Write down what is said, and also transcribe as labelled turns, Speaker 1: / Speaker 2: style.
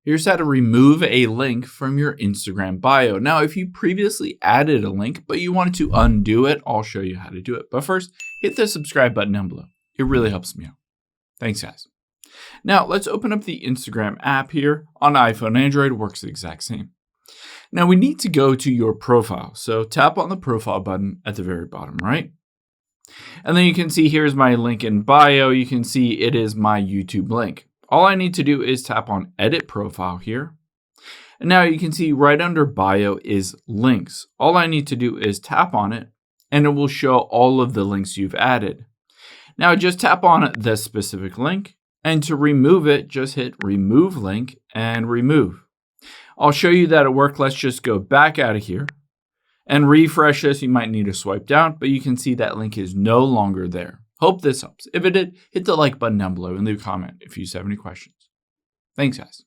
Speaker 1: Here's how to remove a link from your Instagram bio. Now, if you previously added a link, but you wanted to undo it, I'll show you how to do it. But first, hit the subscribe button down below. It really helps me out. Thanks, guys. Now, let's open up the Instagram app here. On iPhone, Android, works the exact same. Now, we need to go to your profile. So tap on the profile button at the very bottom right. And then you can see here's my link in bio. You can see it is my YouTube link. All I need to do is tap on Edit Profile here. And now you can see right under Bio is Links. All I need to do is tap on it, and it will show all of the links you've added. Now just tap on the specific link, and to remove it, just hit Remove Link and Remove. I'll show you that it worked. Let's just go back out of here and refresh this. You might need to swipe down, but you can see that link is no longer there. Hope this helps. If it did, hit the like button down below and leave a comment if you have any questions. Thanks, guys.